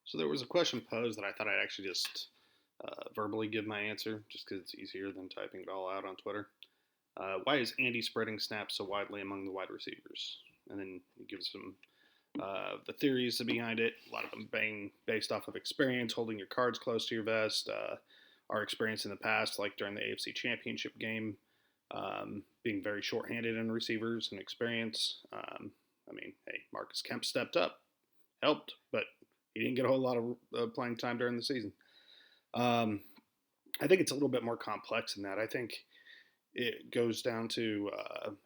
So there was a question posed that I thought I'd actually just verbally give my answer, just because it's easier than typing it all out on Twitter. Why is Andy spreading snaps so widely among the wide receivers? And then he gives some the theories behind it. A lot of them being based off of experience, holding your cards close to your vest, our experience in the past, like during the AFC Championship game, being very shorthanded in receivers and experience. Hey, Marcus Kemp stepped up, helped, but he didn't get a whole lot of playing time during the season. Um, I think it's a little bit more complex than that. I think it goes down to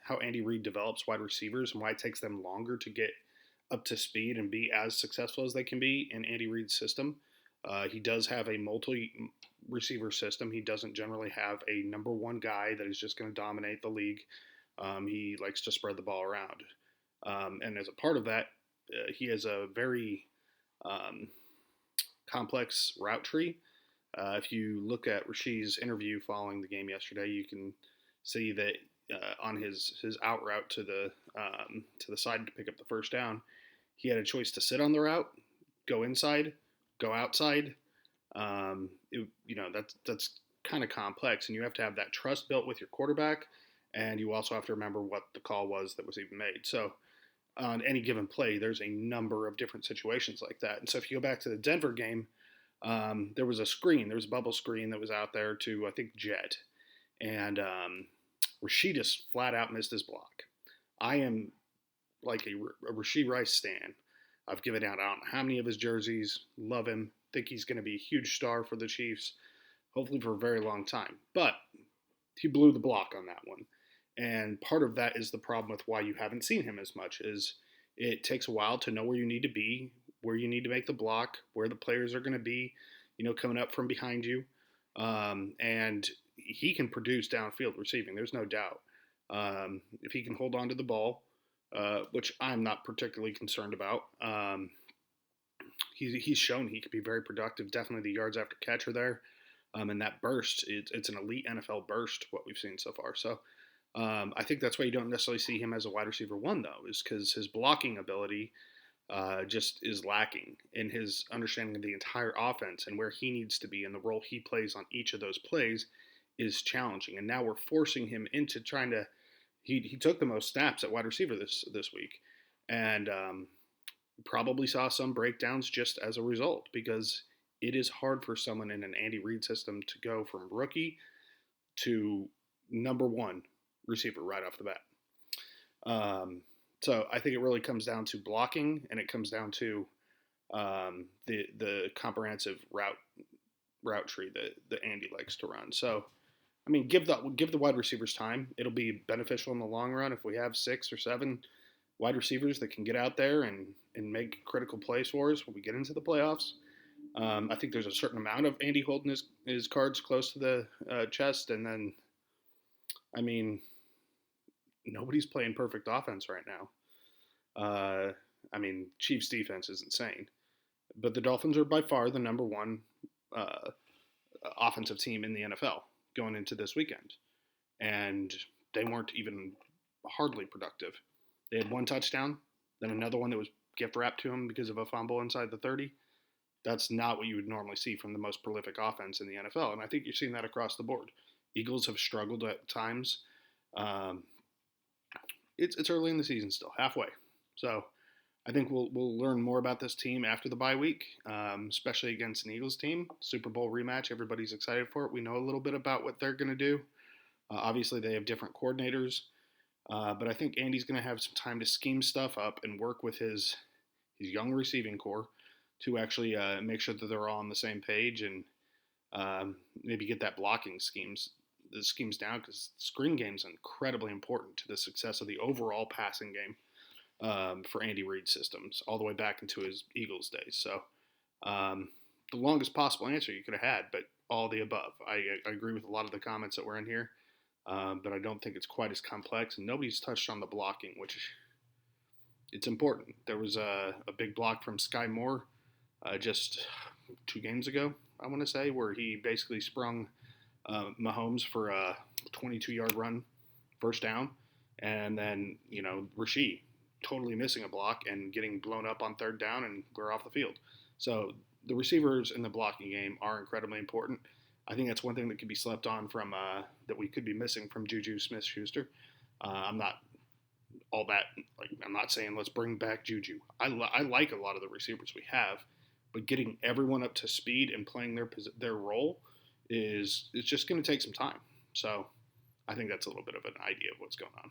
how Andy Reid develops wide receivers and why it takes them longer to get up to speed and be as successful as they can be in Andy Reid's system. He does have a multi receiver system. He doesn't generally have a number one guy that is just going to dominate the league. He likes to spread the ball around. And as a part of that, he has a very um, complex route tree. If you look at Rasheed's interview following the game yesterday, you can see that on his out route to the side to pick up the first down, he had a choice to sit on the route, go inside, go outside. That's kind of complex, and you have to have that trust built with your quarterback, and you also have to remember what the call was that was even made. So on any given play, there's a number of different situations like that. And so if you go back to the Denver game, there was a screen, there was a bubble screen that was out there to, I think, Jet. And Rasheed just flat out missed his block. I am like a Rasheed Rice stan. I've given out I don't know how many of his jerseys, love him, think he's going to be a huge star for the Chiefs, hopefully for a very long time. But he blew the block on that one. And part of that is the problem with why you haven't seen him as much is it takes a while to know where you need to be, where you need to make the block, where the players are going to be, coming up from behind you. And he can produce downfield receiving. There's no doubt. If he can hold on to the ball, which I'm not particularly concerned about, he's shown he could be very productive. Definitely the yards after catch are there. And that burst, it's an elite NFL burst, what we've seen so far. So I think that's why you don't necessarily see him as a wide receiver one, though, is because his blocking ability just is lacking in his understanding of the entire offense and where he needs to be and the role he plays on each of those plays is challenging. And now we're forcing him into trying to. He took the most snaps at wide receiver this week, and probably saw some breakdowns just as a result because it is hard for someone in an Andy Reid system to go from rookie to number one receiver right off the bat. So I think it really comes down to blocking, and it comes down to the comprehensive route tree that Andy likes to run. So I mean, give the wide receivers time. It'll be beneficial in the long run if we have 6 or 7 wide receivers that can get out there and make critical plays for us when we get into the playoffs. I think there's a certain amount of Andy holding his cards close to the chest, and then, I mean, nobody's playing perfect offense right now. Chiefs defense is insane, but the Dolphins are by far the number one uh, offensive team in the NFL going into this weekend, and they weren't even hardly productive. They had one touchdown, then another one that was gift wrapped to them because of a fumble inside the 30. That's not what you would normally see from the most prolific offense in the NFL, and I think you're seeing that across the board. Eagles have struggled at times. Um, it's early in the season still, halfway. So I think we'll learn more about this team after the bye week, especially against an Eagles team. Super Bowl rematch. Everybody's excited for it. We know a little bit about what they're going to do. Obviously, they have different coordinators, but I think Andy's going to have some time to scheme stuff up and work with his young receiving core to actually make sure that they're all on the same page and maybe get that blocking the schemes down because screen game is incredibly important to the success of the overall passing game for Andy Reid's systems all the way back into his Eagles days. So the longest possible answer you could have had, but all the above. I agree with a lot of the comments that were in here, but I don't think it's quite as complex. And nobody's touched on the blocking, which it's important. There was a big block from Sky Moore just 2 games ago, I want to say, where he basically sprung Mahomes for a 22-yard run, first down, and then Rasheed totally missing a block and getting blown up on third down, and we're off the field. So the receivers in the blocking game are incredibly important. I think that's one thing that could be slept on from that we could be missing from Juju Smith-Schuster. I'm not all that like I'm not saying let's bring back Juju. I like a lot of the receivers we have, but getting everyone up to speed and playing their role is it's just going to take some time. So I think that's a little bit of an idea of what's going on.